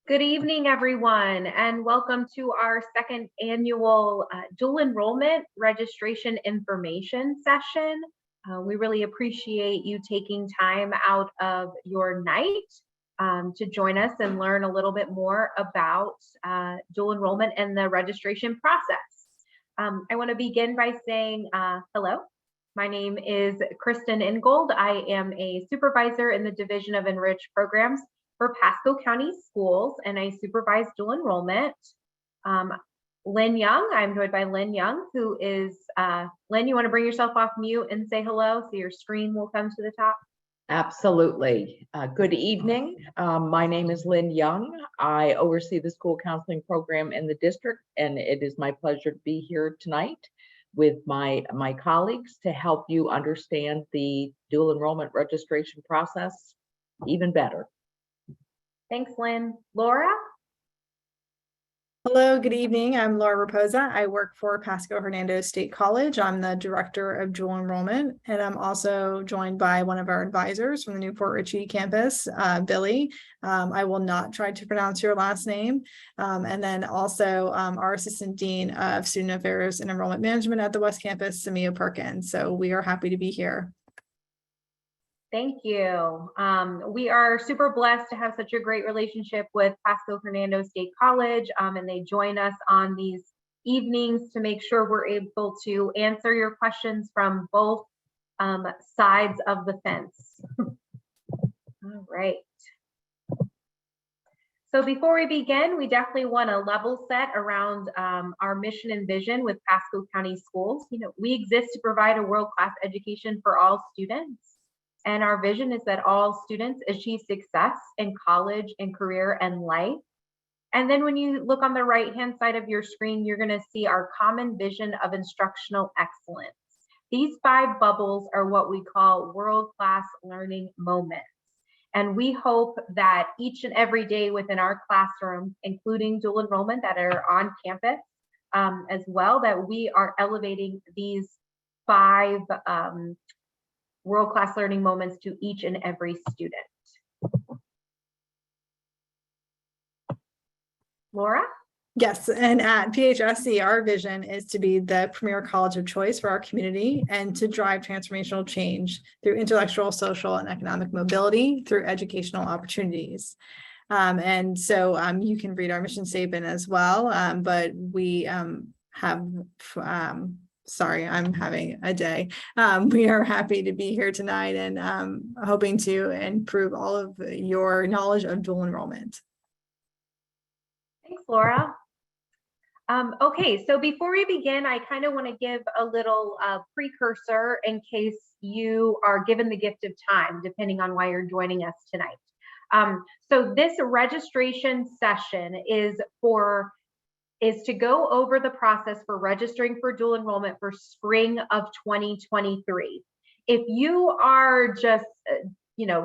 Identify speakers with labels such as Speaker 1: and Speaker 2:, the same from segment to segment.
Speaker 1: Good evening, everyone, and welcome to our second annual dual enrollment registration information session. We really appreciate you taking time out of your night to join us and learn a little bit more about dual enrollment and the registration process. I want to begin by saying hello. My name is Kristen Ingold. I am a supervisor in the Division of Enriched Programs for Pasco County Schools, and I supervise dual enrollment. Lynn Young, I'm joined by Lynn Young, who is, Lynn, you want to bring yourself off mute and say hello so your screen will come to the top?
Speaker 2: Absolutely. Good evening. My name is Lynn Young. I oversee the school counseling program in the district, and it is my pleasure to be here tonight with my colleagues to help you understand the dual enrollment registration process even better.
Speaker 1: Thanks, Lynn. Laura?
Speaker 3: Hello, good evening. I'm Laura Raposa. I work for Pasco Hernando State College. I'm the director of dual enrollment, and I'm also joined by one of our advisors from the New Port Richey campus, Billy. I will not try to pronounce your last name. And then also our assistant dean of student affairs and enrollment management at the West Campus, Samia Perkins. So we are happy to be here.
Speaker 1: Thank you. We are super blessed to have such a great relationship with Pasco Hernando State College, and they join us on these evenings to make sure we're able to answer your questions from both sides of the fence. All right. So before we begin, we definitely want to level set around our mission and vision with Pasco County Schools. You know, we exist to provide a world-class education for all students. And our vision is that all students achieve success in college and career and life. And then when you look on the right-hand side of your screen, you're going to see our common vision of instructional excellence. These 5 bubbles are what we call world-class learning moments. And we hope that each and every day within our classroom, including dual enrollment that are on campus as well, that we are elevating these 5 world-class learning moments to each and every student. Laura?
Speaker 3: Yes, and at PHSC, our vision is to be the premier college of choice for our community and to drive transformational change through intellectual, social, and economic mobility through educational opportunities. And so you can read our mission statement as well, but we have sorry, I'm having a day. We are happy to be here tonight and hoping to improve all of your knowledge of dual enrollment.
Speaker 1: Thanks, Laura. Okay, so before we begin, I kind of want to give a little precursor in case you are given the gift of time, depending on why you're joining us tonight. So this registration session is to go over the process for registering for dual enrollment for spring of 2023. If you are just,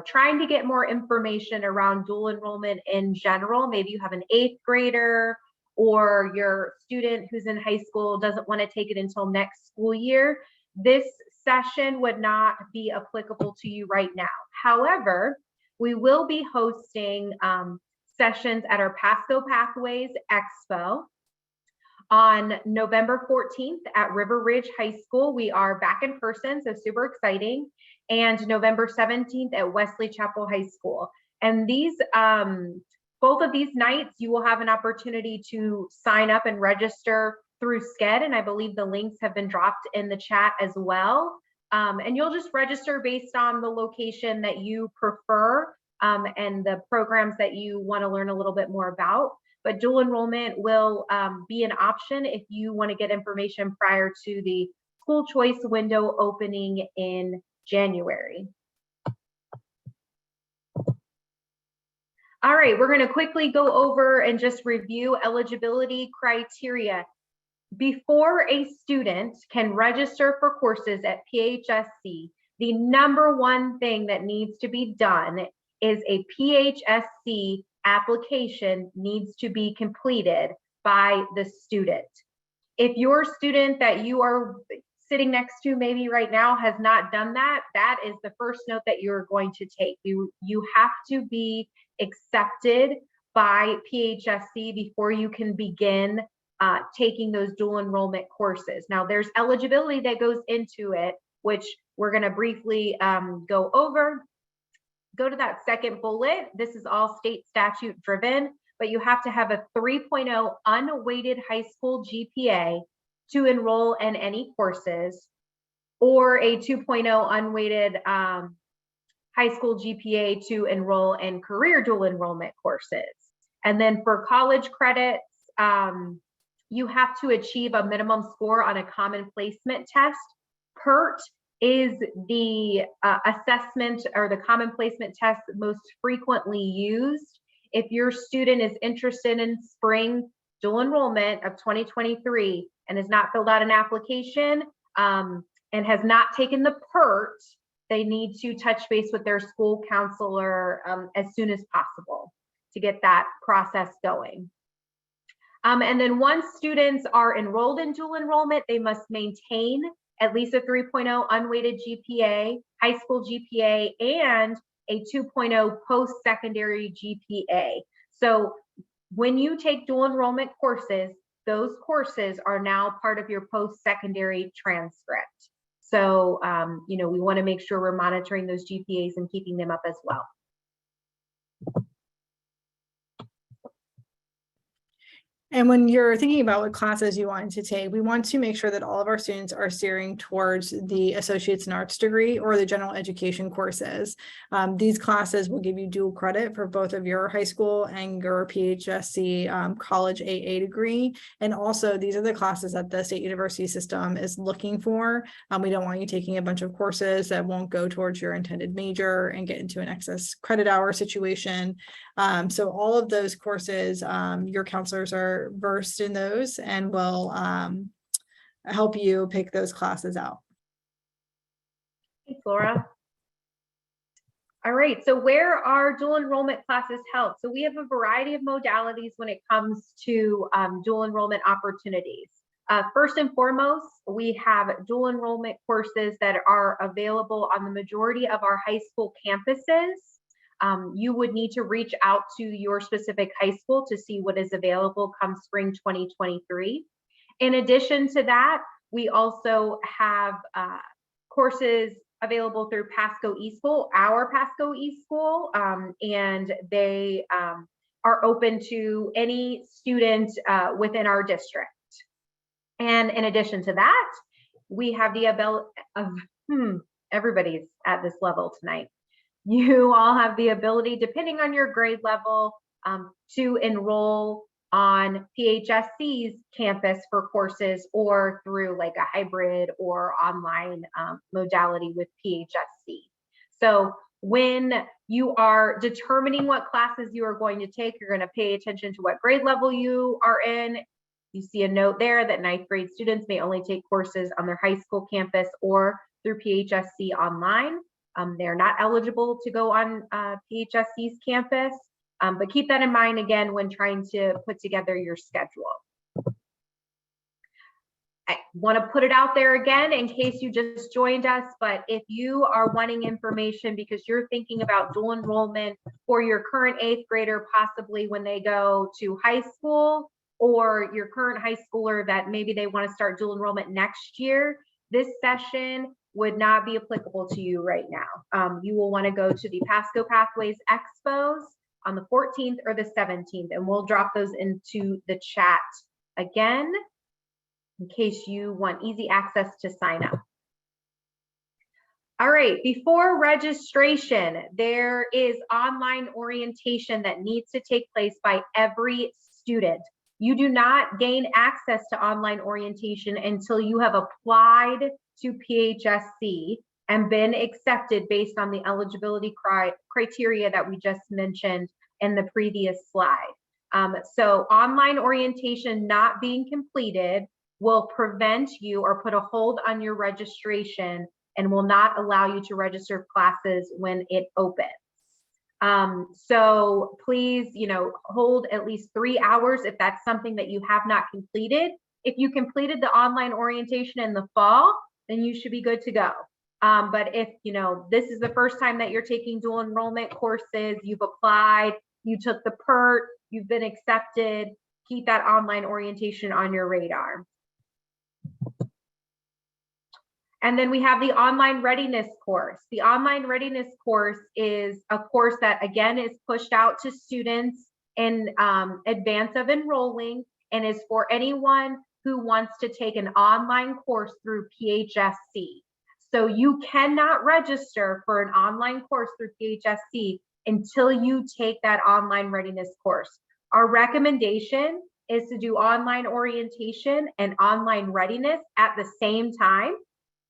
Speaker 1: trying to get more information around dual enrollment in general, maybe you have an 8th grader or your student who's in high school doesn't want to take it until next school year, this session would not be applicable to you right now. However, we will be hosting sessions at our Pasco Pathways Expo on November 14th at River Ridge High School. We are back in person, so super exciting. And November 17th at Wesley Chapel High School. And these, both of these nights, you will have an opportunity to sign up and register through Sched. And I believe the links have been dropped in the chat as well. And you'll just register based on the location that you prefer and the programs that you want to learn a little bit more about. But dual enrollment will be an option if you want to get information prior to the school choice window opening in January. All right, we're going to quickly go over and just review eligibility criteria. Before a student can register for courses at PHSC, the #1 thing that needs to be done is a PHSC application needs to be completed by the student. If your student that you are sitting next to maybe right now has not done that, that is the first note that you're going to take. You have to be accepted by PHSC before you can begin taking those dual enrollment courses. Now, there's eligibility that goes into it, which we're going to briefly go over. Go to that second bullet. This is all state statute driven, but you have to have a 3.0 unweighted high school GPA to enroll in any courses, or a 2.0 unweighted high school GPA to enroll in career dual enrollment courses. And then for college credits, you have to achieve a minimum score on a common placement test. PERT is the assessment or the common placement test most frequently used. If your student is interested in spring dual enrollment of 2023 and has not filled out an application and has not taken the PERT, they need to touch base with their school counselor as soon as possible to get that process going. And then once students are enrolled in dual enrollment, they must maintain at least a 3.0 unweighted GPA, high school GPA, and a 2.0 post-secondary GPA. So when you take dual enrollment courses, those courses are now part of your post-secondary transcript. So, you know, we want to make sure we're monitoring those GPAs and keeping them up as well.
Speaker 3: And when you're thinking about what classes you want to take, we want to make sure that all of our students are steering towards the Associates in Arts degree or the general education courses. These classes will give you dual credit for both of your high school and your PHSC college AA degree. And also, these are the classes that the state university system is looking for. We don't want you taking a bunch of courses that won't go towards your intended major and get into an excess credit hour situation. So all of those courses, your counselors are versed in those and will help you pick those classes out.
Speaker 1: Thanks, Laura. All right, so where are dual enrollment classes held? So we have a variety of modalities when it comes to dual enrollment opportunities. First and foremost, we have dual enrollment courses that are available on the majority of our high school campuses. You would need to reach out to your specific high school to see what is available come spring 2023. In addition to that, we also have courses available through Pasco eSchool, our Pasco eSchool, and they are open to any student within our district. And in addition to that, we have the ability of, everybody's at this level tonight. You all have the ability, depending on your grade level, to enroll on PHSC's campus for courses or through like a hybrid or online modality with PHSC. So when you are determining what classes you are going to take, you're going to pay attention to what grade level you are in. You see a note there that 9th grade students may only take courses on their high school campus or through PHSC online. They're not eligible to go on PHSC's campus, but keep that in mind again when trying to put together your schedule. I want to put it out there again in case you just joined us, but if you are wanting information because you're thinking about dual enrollment for your current 8th grader, possibly when they go to high school, or your current high schooler that maybe they want to start dual enrollment next year, this session would not be applicable to you right now. You will want to go to the Pasco Pathways Expos on the 14th or the 17th, and we'll drop those into the chat again in case you want easy access to sign up. All right, before registration, there is online orientation that needs to take place by every student. You do not gain access to online orientation until you have applied to PHSC and been accepted based on the eligibility criteria that we just mentioned in the previous slide. So online orientation not being completed will prevent you or put a hold on your registration and will not allow you to register classes when it opens. So please, hold at least 3 hours if that's something that you have not completed. If you completed the online orientation in the fall, then you should be good to go. But if, this is the first time that you're taking dual enrollment courses, you've applied, you took the PERT, you've been accepted, keep that online orientation on your radar. And then we have the online readiness course. The online readiness course is a course that, again, is pushed out to students in advance of enrolling and is for anyone who wants to take an online course through PHSC. So you cannot register for an online course through PHSC until you take that online readiness course. Our recommendation is to do online orientation and online readiness at the same time,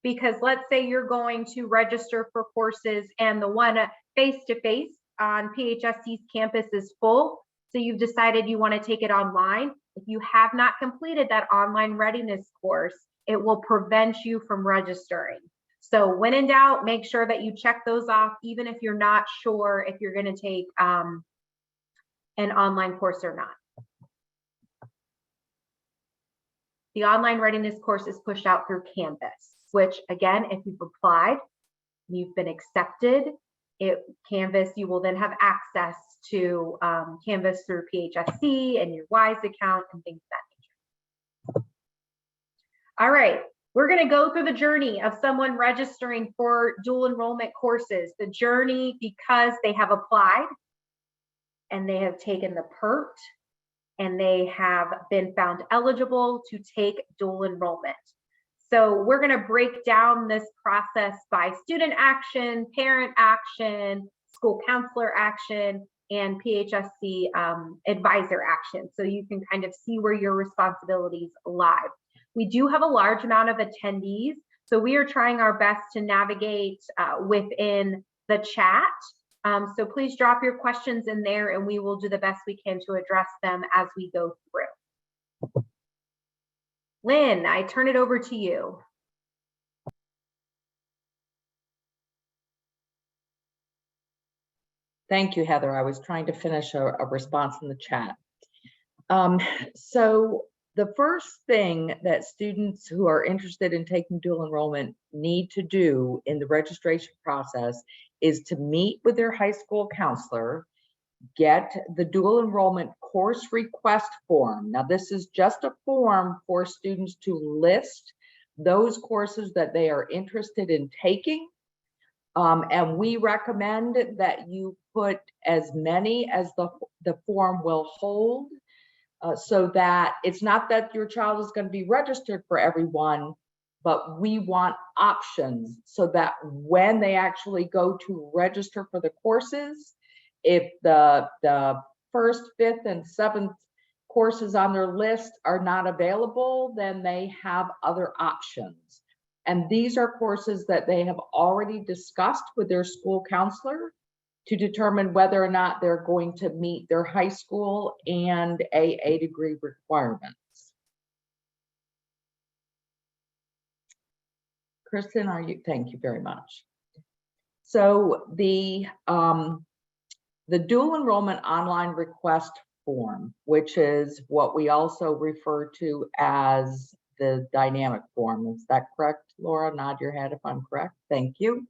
Speaker 1: because let's say you're going to register for courses and the one face-to-face on PHSC's campus is full, so you've decided you want to take it online. If you have not completed that online readiness course, it will prevent you from registering. So when in doubt, make sure that you check those off, even if you're not sure if you're going to take an online course or not. The online readiness course is pushed out through Canvas, which again, if you've applied, you've been accepted, Canvas, you will then have access to Canvas through PHSC and your WISE account and things of that nature. All right, we're going to go through the journey of someone registering for dual enrollment courses, the journey because they have applied and they have taken the PERT and they have been found eligible to take dual enrollment. So we're going to break down this process by student action, parent action, school counselor action, and PHSC advisor action. So you can kind of see where your responsibilities lie. We do have a large amount of attendees, so we are trying our best to navigate within the chat. So please drop your questions in there and we will do the best we can to address them as we go through. Lynn, I turn it over to you.
Speaker 2: Thank you, Heather. I was trying to finish a response in the chat. So the first thing that students who are interested in taking dual enrollment need to do in the registration process is to meet with their high school counselor, get the dual enrollment course request form. Now, this is just a form for students to list those courses that they are interested in taking. And we recommend that you put as many as the form will hold, so that it's not that your child is going to be registered for everyone, but we want options so that when they actually go to register for the courses, if the first, fifth, and seventh courses on their list are not available, then they have other options. And these are courses that they have already discussed with their school counselor to determine whether or not they're going to meet their high school and AA degree requirements. Kristen, thank you very much. So the dual enrollment online request form, which is what we also refer to as the dynamic form. Is that correct, Laura? Nod your head if I'm correct. Thank you.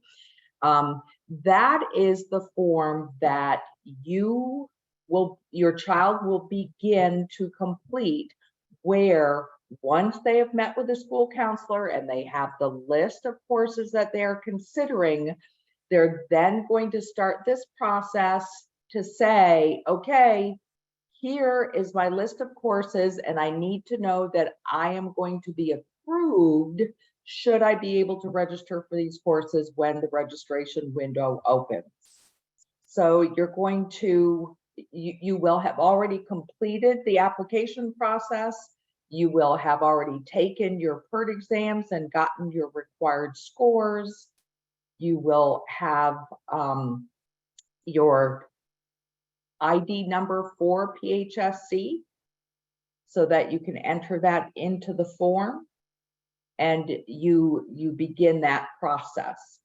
Speaker 2: That is the form that your child will begin to complete, where once they have met with the school counselor and they have the list of courses that they are considering, they're then going to start this process to say, okay, here is my list of courses and I need to know that I am going to be approved should I be able to register for these courses when the registration window opens. So you're going to, you will have already completed the application process. You will have already taken your PERT exams and gotten your required scores. You will have your ID number for PHSC so that you can enter that into the form and you begin that process.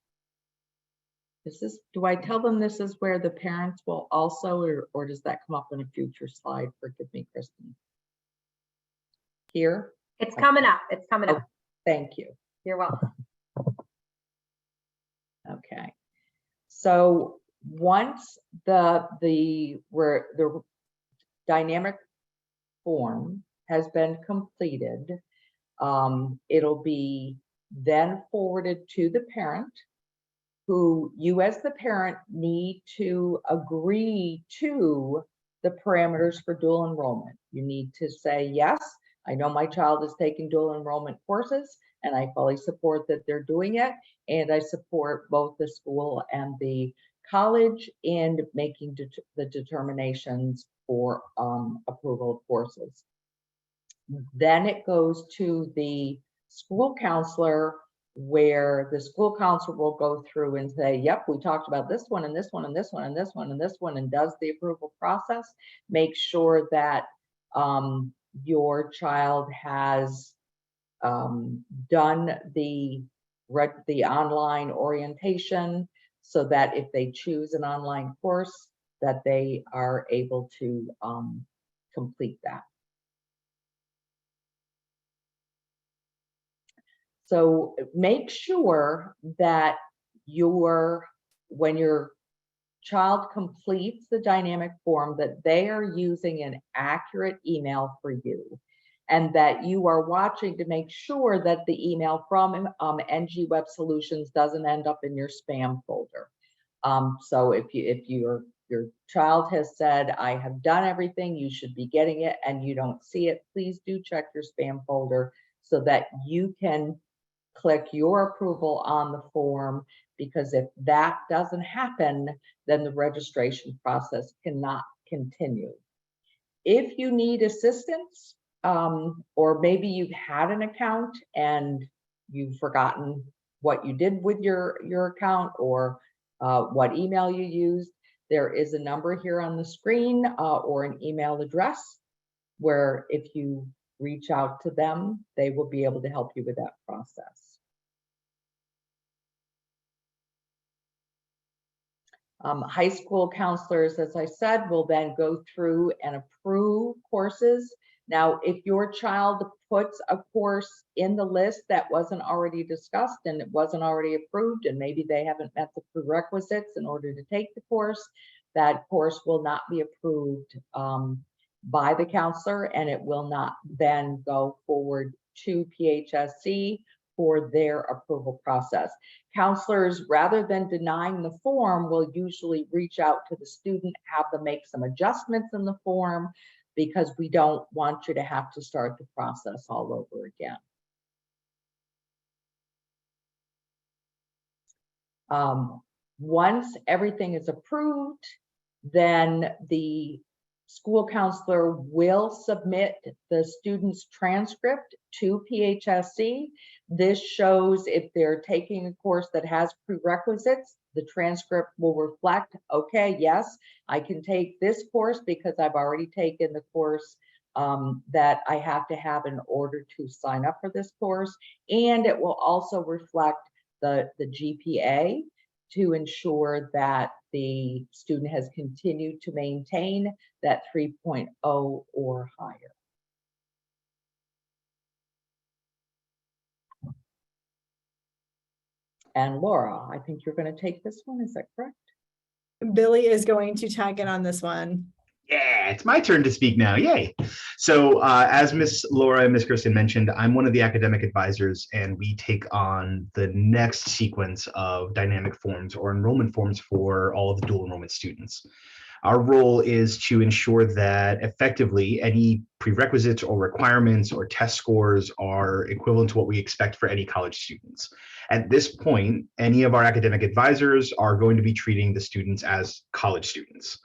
Speaker 2: Do I tell them this is where the parents will also, or does that come up in a future slide? Forgive me, Kristen. Here?
Speaker 1: It's coming up. It's coming up.
Speaker 2: Thank you.
Speaker 1: You're welcome.
Speaker 2: Okay. So once the dynamic form has been completed, it'll be then forwarded to the parent, who you as the parent need to agree to the parameters for dual enrollment. You need to say, yes, I know my child is taking dual enrollment courses and I fully support that they're doing it. And I support both the school and the college in making the determinations for approval of courses. Then it goes to the school counselor, where the school counselor will go through and say, yep, we talked about this one and this one and this one and this one and this one, and does the approval process. Make sure that your child has done the online orientation, so that if they choose an online course, that they are able to complete that. So make sure that when your child completes the dynamic form, that they are using an accurate email for you, and that you are watching to make sure that the email from NG Web Solutions doesn't end up in your spam folder. So if your child has said, I have done everything, you should be getting it, and you don't see it, please do check your spam folder so that you can click your approval on the form, because if that doesn't happen, then the registration process cannot continue. If you need assistance, or maybe you've had an account and you've forgotten what you did with your account, or what email you used, there is a number here on the screen, or an email address, where if you reach out to them, they will be able to help you with that process. High school counselors, as I said, will then go through and approve courses. Now, if your child puts a course in the list that wasn't already discussed and it wasn't already approved, and maybe they haven't met the prerequisites in order to take the course, that course will not be approved by the counselor, and it will not then go forward to PHSC for their approval process. Counselors, rather than denying the form, will usually reach out to the student, have them make some adjustments in the form, because we don't want you to have to start the process all over again. Once everything is approved, then the school counselor will submit the student's transcript to PHSC. This shows if they're taking a course that has prerequisites, the transcript will reflect, okay, yes, I can take this course because I've already taken the course that I have to have in order to sign up for this course. And it will also reflect the GPA to ensure that the student has continued to maintain that 3.0 or higher. And Laura, I think you're going to take this one, is that correct?
Speaker 3: Billy is going to tag in on this one.
Speaker 4: Yeah, it's my turn to speak now. Yay. So as Miss Laura and Miss Kristen mentioned, I'm one of the academic advisors, and we take on the next sequence of dynamic forms or enrollment forms for all of the dual enrollment students. Our role is to ensure that effectively any prerequisites or requirements or test scores are equivalent to what we expect for any college students. At this point, any of our academic advisors are going to be treating the students as college students.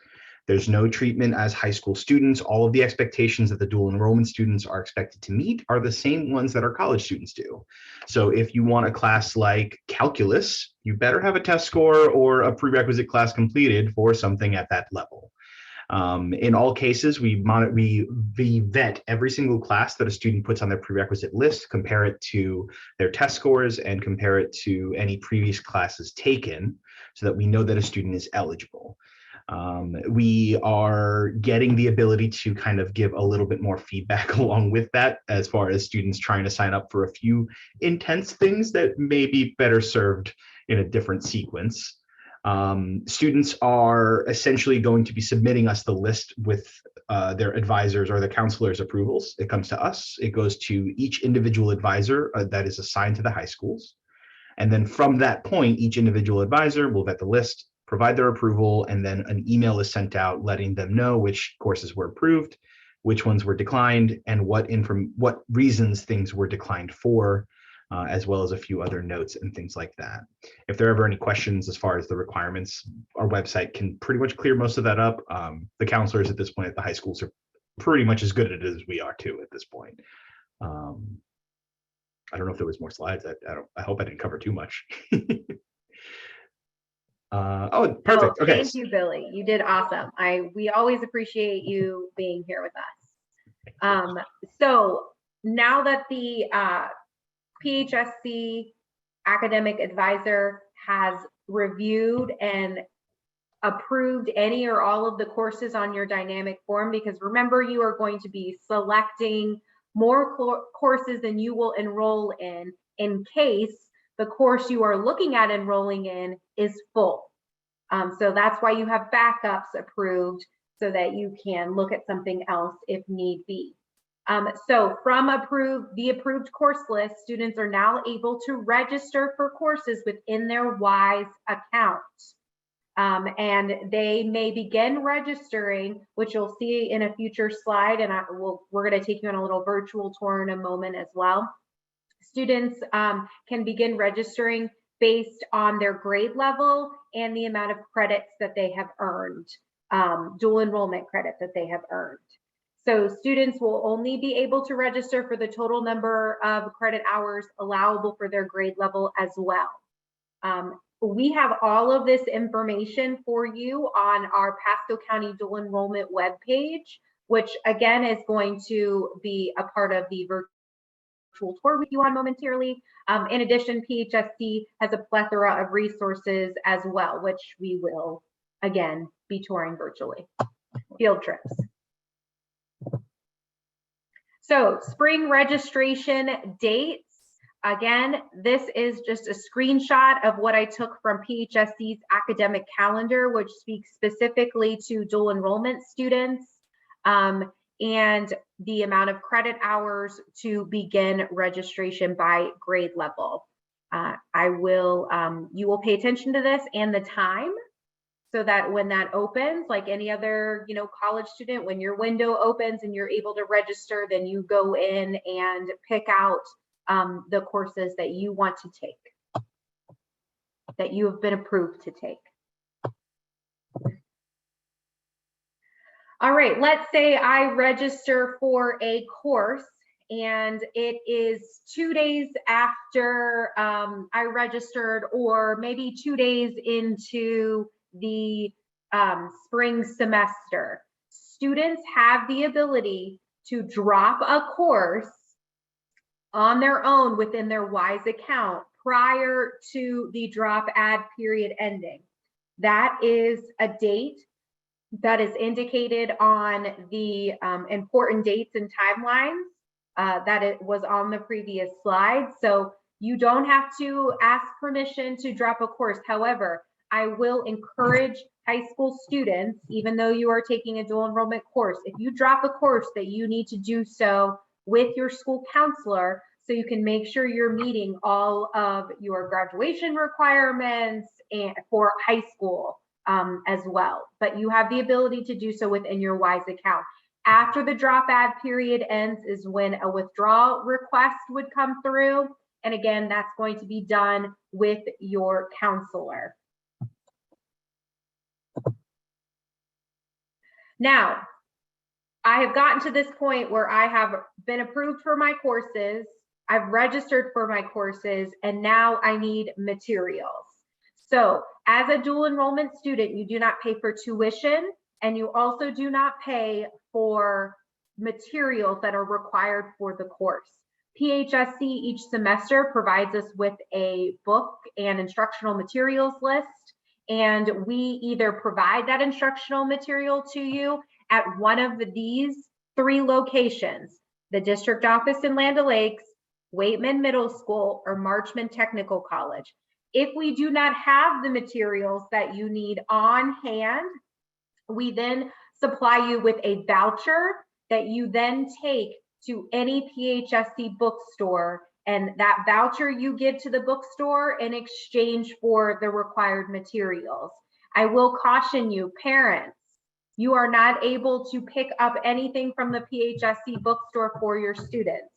Speaker 4: There's no treatment as high school students. All of the expectations that the dual enrollment students are expected to meet are the same ones that our college students do. So if you want a class like calculus, you better have a test score or a prerequisite class completed for something at that level. In all cases, we vet every single class that a student puts on their prerequisite list, compare it to their test scores, and compare it to any previous classes taken, so that we know that a student is eligible. We are getting the ability to kind of give a little bit more feedback along with that, as far as students trying to sign up for a few intense things that may be better served in a different sequence. Students are essentially going to be submitting us the list with their advisors or the counselors' approvals. It comes to us. It goes to each individual advisor that is assigned to the high schools. And then from that point, each individual advisor will vet the list, provide their approval, and then an email is sent out letting them know which courses were approved, which ones were declined, and what reasons things were declined for, as well as a few other notes and things like that. If there are ever any questions as far as the requirements, our website can pretty much clear most of that up. The counselors at this point at the high schools are pretty much as good at it as we are too at this point. I don't know if there was more slides. I hope I didn't cover too much. Oh, perfect.
Speaker 1: Oh,
Speaker 4: Okay.
Speaker 1: thank you, Billy. You did awesome. We always appreciate you being here with us. So now that the PHSC academic advisor has reviewed and approved any or all of the courses on your dynamic form, because remember, you are going to be selecting more courses than you will enroll in case the course you are looking at enrolling in is full. So that's why you have backups approved so that you can look at something else if need be. So from the approved course list, students are now able to register for courses within their WISE account. And they may begin registering, which you'll see in a future slide, and we're going to take you on a little virtual tour in a moment as well. Students can begin registering based on their grade level and the amount of credits that they have earned, dual enrollment credit that they have earned. So students will only be able to register for the total number of credit hours allowable for their grade level as well. We have all of this information for you on our Pasco County dual enrollment webpage, which again is going to be a part of the virtual tour with you on momentarily. In addition, PHSC has a plethora of resources as well, which we will again be touring virtually. Field trips. So spring registration dates. Again, this is just a screenshot of what I took from PHSC's academic calendar, which speaks specifically to dual enrollment students and the amount of credit hours to begin registration by grade level. You will pay attention to this and the time, so that when that opens, like any other, college student, when your window opens and you're able to register, then you go in and pick out the courses that you want to take, that you have been approved to take. All right, let's say I register for a course and it is 2 days after I registered, or maybe 2 days into the spring semester. Students have the ability to drop a course on their own within their WISE account prior to the drop add period ending. That is a date that is indicated on the important dates and timelines that it was on the previous slide. So you don't have to ask permission to drop a course. However, I will encourage high school students, even though you are taking a dual enrollment course, if you drop a course, that you need to do so with your school counselor so you can make sure you're meeting all of your graduation requirements and for high school as well. But you have the ability to do so within your WISE account. After the drop add period ends is when a withdrawal request would come through. And again, that's going to be done with your counselor. Now, I have gotten to this point where I have been approved for my courses, I've registered for my courses, and now I need materials. So as a dual enrollment student, you do not pay for tuition, and you also do not pay for materials that are required for the course. PHSC each semester provides us with a book and instructional materials list, and we either provide that instructional material to you at one of these 3 locations: the district office in Land O'Lakes, Waitman Middle School, or Marchman Technical College. If we do not have the materials that you need on hand, we then supply you with a voucher that you then take to any PHSC bookstore, and that voucher you give to the bookstore in exchange for the required materials. I will caution you, parents, you are not able to pick up anything from the PHSC bookstore for your students.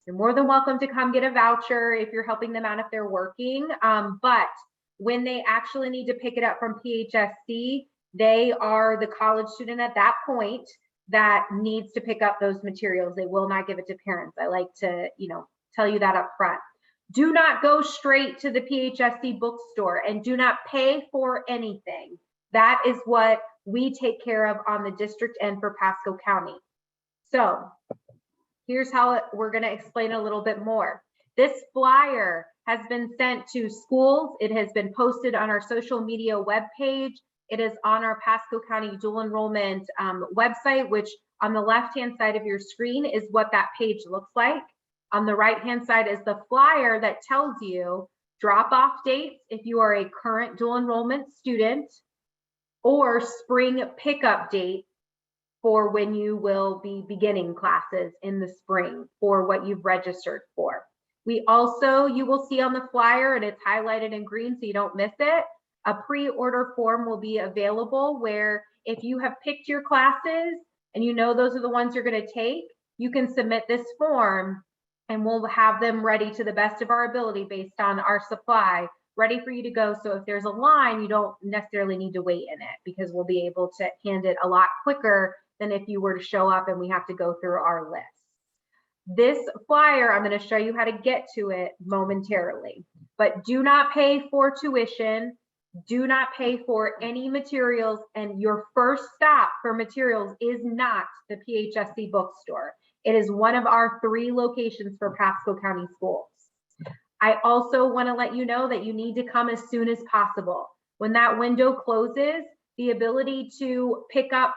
Speaker 1: You're more than welcome to come get a voucher if you're helping them out if they're working, but when they actually need to pick it up from PHSC, they are the college student at that point that needs to pick up those materials. They will not give it to parents. I like to, tell you that up front. Do not go straight to the PHSC bookstore and do not pay for anything. That is what we take care of on the district end for Pasco County. So here's how we're going to explain a little bit more. This flyer has been sent to schools. It has been posted on our social media webpage. It is on our Pasco County dual enrollment website, which on the left-hand side of your screen is what that page looks like. On the right-hand side is the flyer that tells you drop-off dates if you are a current dual enrollment student, or spring pickup date for when you will be beginning classes in the spring for what you've registered for. We also, you will see on the flyer, and it's highlighted in green so you don't miss it, a pre-order form will be available where if you have picked your classes and you know those are the ones you're going to take, you can submit this form and we'll have them ready to the best of our ability based on our supply, ready for you to go. So if there's a line, you don't necessarily need to wait in it because we'll be able to hand it a lot quicker than if you were to show up and we have to go through our list. This flyer, I'm going to show you how to get to it momentarily, but do not pay for tuition. Do not pay for any materials, and your first stop for materials is not the PHSC bookstore. It is one of our 3 locations for Pasco County schools. I also want to let you know that you need to come as soon as possible. When that window closes, the ability to pick up,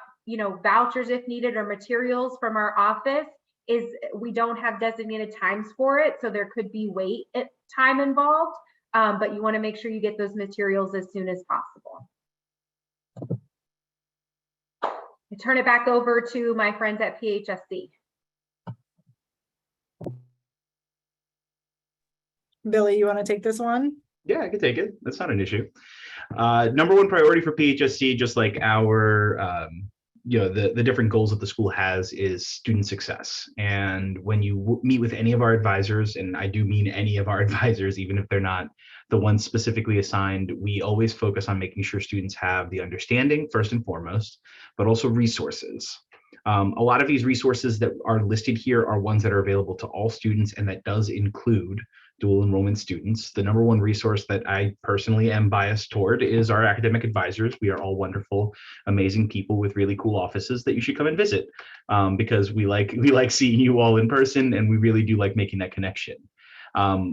Speaker 1: vouchers if needed or materials from our office is, we don't have designated times for it, so there could be wait time involved. But you want to make sure you get those materials as soon as possible. I turn it back over to my friends at PHSC.
Speaker 3: Billy, you want to take this one?
Speaker 4: Yeah, I can take it. That's not an issue. Number one priority for PHSC, just like our, the different goals that the school has, is student success. And when you meet with any of our advisors, and I do mean any of our advisors, even if they're not the ones specifically assigned, we always focus on making sure students have the understanding first and foremost, but also resources. A lot of these resources that are listed here are ones that are available to all students, and that does include dual enrollment students. The number one resource that I personally am biased toward is our academic advisors. We are all wonderful, amazing people with really cool offices that you should come and visit, because we like seeing you all in person, and we really do like making that connection.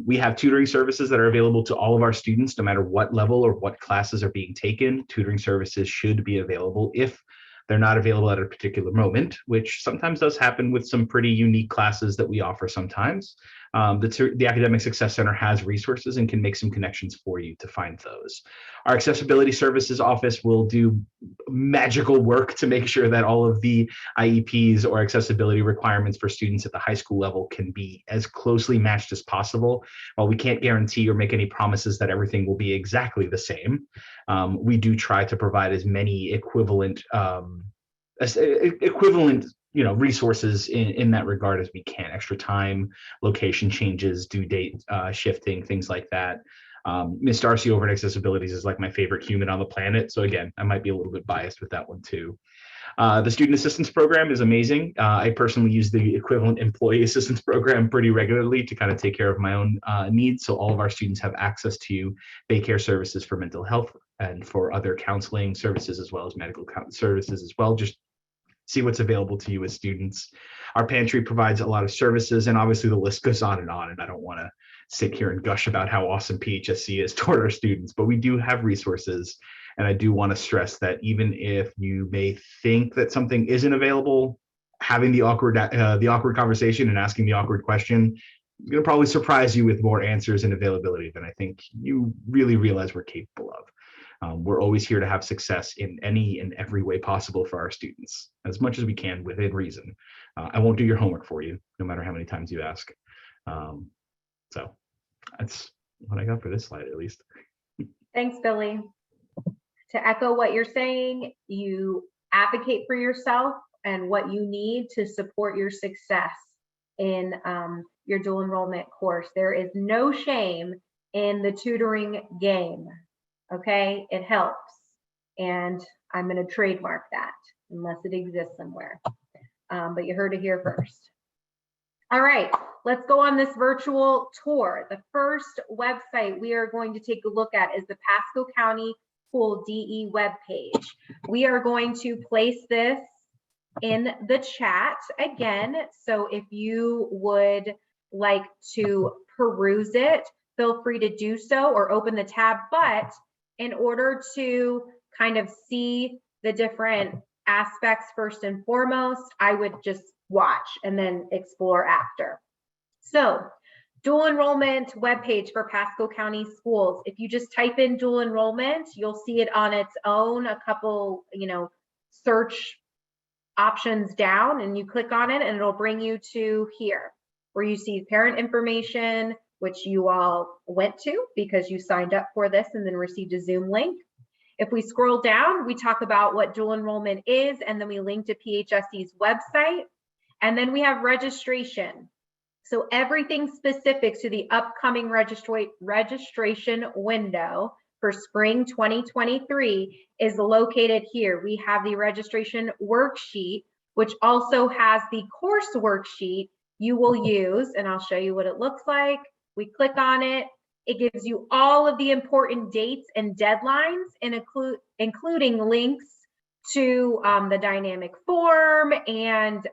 Speaker 4: We have tutoring services that are available to all of our students, no matter what level or what classes are being taken. Tutoring services should be available. If they're not available at a particular moment, which sometimes does happen with some pretty unique classes that we offer sometimes. The Academic Success Center has resources and can make some connections for you to find those. Our Accessibility Services Office will do magical work to make sure that all of the IEPs or accessibility requirements for students at the high school level can be as closely matched as possible. While we can't guarantee or make any promises that everything will be exactly the same, we do try to provide as many equivalent resources in that regard as we can. Extra time, location changes, due date shifting, things like that. Miss Darcy over at Accessibilities is like my favorite human on the planet. So again, I might be a little bit biased with that one too. The Student Assistance Program is amazing. I personally use the equivalent Employee Assistance Program pretty regularly to kind of take care of my own needs. So all of our students have access to daycare services for mental health and for other counseling services, as well as medical services as well. Just see what's available to you as students. Our pantry provides a lot of services, and obviously the list goes on, and I don't want to sit here and gush about how awesome PHSC is toward our students, but we do have resources. And I do want to stress that even if you may think that something isn't available, having the awkward conversation and asking the awkward question is going to probably surprise you with more answers and availability than I think you really realize we're capable of. We're always here to have success in any and every way possible for our students, as much as we can within reason. I won't do your homework for you, no matter how many times you ask. So that's what I got for this slide, at least.
Speaker 1: Thanks, Billy. To echo what you're saying, you advocate for yourself and what you need to support your success in your dual enrollment course. There is no shame in the tutoring game, okay? It helps, and I'm going to trademark that unless it exists somewhere. But you heard it here first. All right, let's go on this virtual tour. The first website we are going to take a look at is the Pasco County School DE webpage. We are going to place this in the chat again. So if you would like to peruse it, feel free to do so or open the tab. But in order to kind of see the different aspects first and foremost, I would just watch and then explore after. So dual enrollment webpage for Pasco County Schools. If you just type in dual enrollment, you'll see it on its own, a couple, search options down, and you click on it and it'll bring you to here where you see parent information, which you all went to because you signed up for this and then received a Zoom link. If we scroll down, we talk about what dual enrollment is, and then we link to PHSC's website, and then we have registration. So everything specific to the upcoming registration window for spring 2023 is located here. We have the registration worksheet, which also has the course worksheet you will use, and I'll show you what it looks like. We click on it. It gives you all of the important dates and deadlines, and including links to the dynamic form and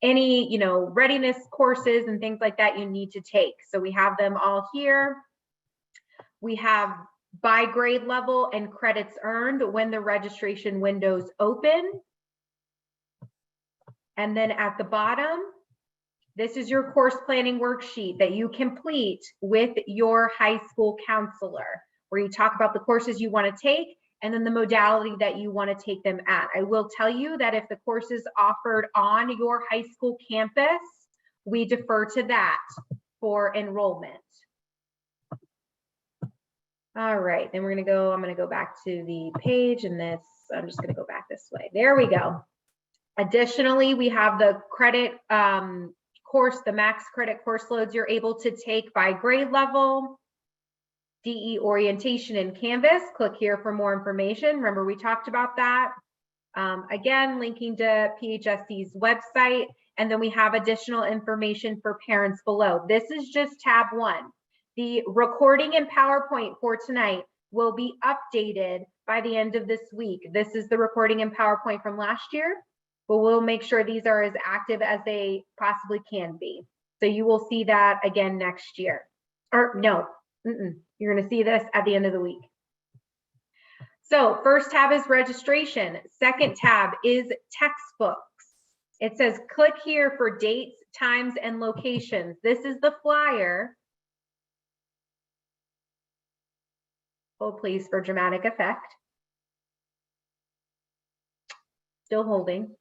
Speaker 1: any readiness courses and things like that you need to take. So we have them all here. We have by grade level and credits earned when the registration windows open. And then at the bottom, this is your course planning worksheet that you complete with your high school counselor, where you talk about the courses you want to take and then the modality that you want to take them at. I will tell you that if the course is offered on your high school campus, we defer to that for enrollment. All right, then I'm going to go back to the page, and I'm just going to go back this way. There we go. Additionally, we have the credit course, the max credit course loads you're able to take by grade level, DE orientation and Canvas. Click here for more information. Remember, we talked about that. Again, linking to PHSC's website, and then we have additional information for parents below. This is just tab 1. The recording and PowerPoint for tonight will be updated by the end of this week. This is the recording and PowerPoint from last year, but we'll make sure these are as active as they possibly can be. So you will see that again next year. Or no, you're going to see this at the end of the week. So first tab is registration. Second tab is textbooks. It says click here for dates, times, and locations. This is the flyer. Hold please for dramatic effect. Still holding.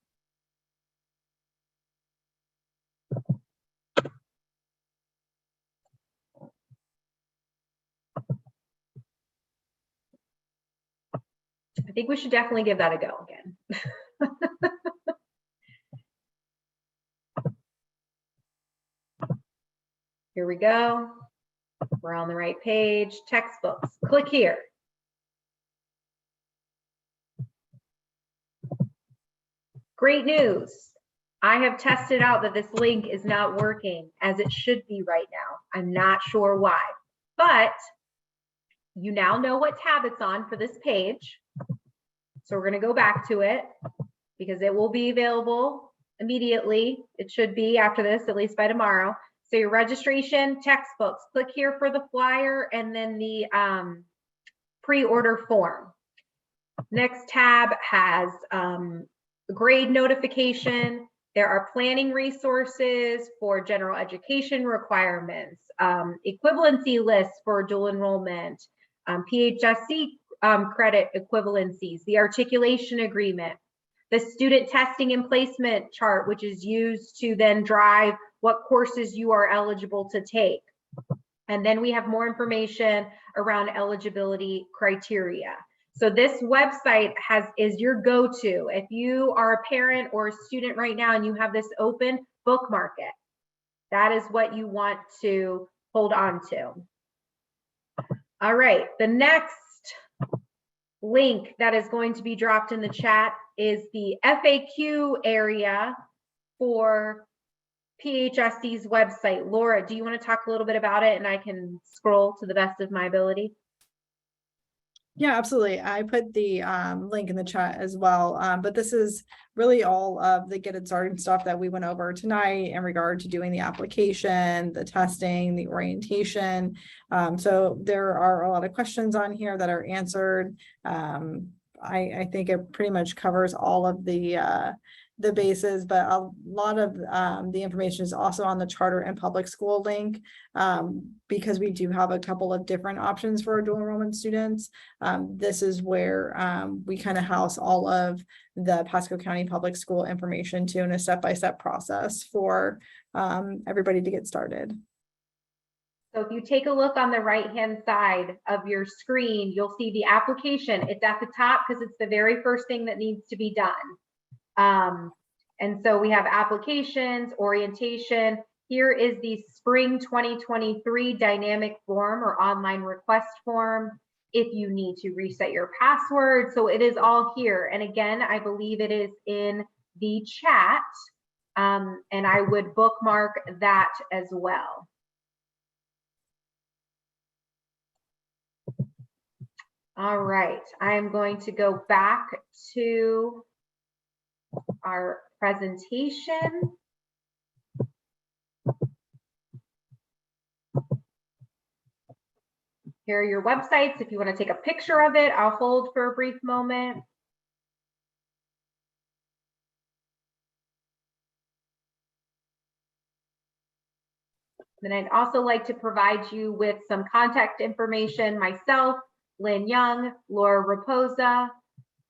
Speaker 1: I think we should definitely give that a go again. Here we go. We're on the right page. Textbooks. Click here. Great news. I have tested out that this link is not working as it should be right now. I'm not sure why, but you now know what tab it's on for this page. So we're going to go back to it because it will be available immediately. It should be after this, at least by tomorrow. So your registration, textbooks, click here for the flyer and then the pre-order form. Next tab has grade notification. There are planning resources for general education requirements, equivalency lists for dual enrollment, PHSC credit equivalencies, the articulation agreement, the student testing and placement chart, which is used to then drive what courses you are eligible to take. And then we have more information around eligibility criteria. So this website is your go-to. If you are a parent or a student right now and you have this open, bookmark it. That is what you want to hold on to. All right, the next link that is going to be dropped in the chat is the FAQ area for PHSC's website. Laura, do you want to talk a little bit about it, and I can scroll to the best of my ability?
Speaker 3: Yeah, absolutely. I put the link in the chat as well, but this is really all of the get it started stuff that we went over tonight in regard to doing the application, the testing, the orientation. So there are a lot of questions on here that are answered. I think it pretty much covers all of the bases, but a lot of the information is also on the charter and public school link, because we do have a couple of different options for our dual enrollment students. This is where we kind of house all of the Pasco County Public School information too, in a step-by-step process for everybody to get started.
Speaker 1: So if you take a look on the right-hand side of your screen, you'll see the application. It's at the top because it's the very first thing that needs to be done. And so we have applications, orientation. Here is the spring 2023 dynamic form or online request form if you need to reset your password. So it is all here. And again, I believe it is in the chat, and I would bookmark that as well. All right, I am going to go back to our presentation. Here are your websites. If you want to take a picture of it, I'll hold for a brief moment. Then I'd also like to provide you with some contact information, myself, Lynn Young, Laura Raposa,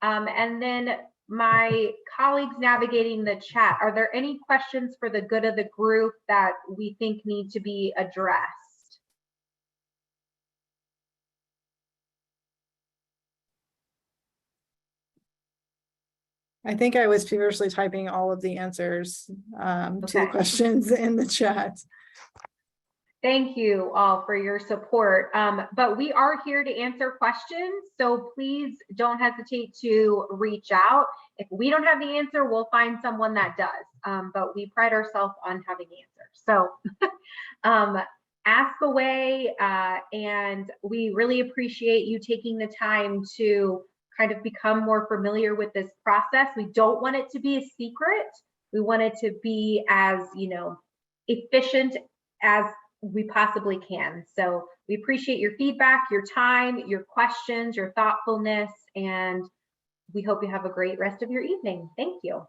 Speaker 1: and then my colleagues navigating the chat. Are there any questions for the good of the group that we think need to be addressed?
Speaker 3: I think I was feverishly typing all of the answers to the questions in the chat.
Speaker 1: Thank you all for your support. But we are here to answer questions, so please don't hesitate to reach out. If we don't have the answer, we'll find someone that does. But we pride ourselves on having answers. So ask away, and we really appreciate you taking the time to kind of become more familiar with this process. We don't want it to be a secret. We want it to be as, efficient as we possibly can. So we appreciate your feedback, your time, your questions, your thoughtfulness, and we hope you have a great rest of your evening. Thank you.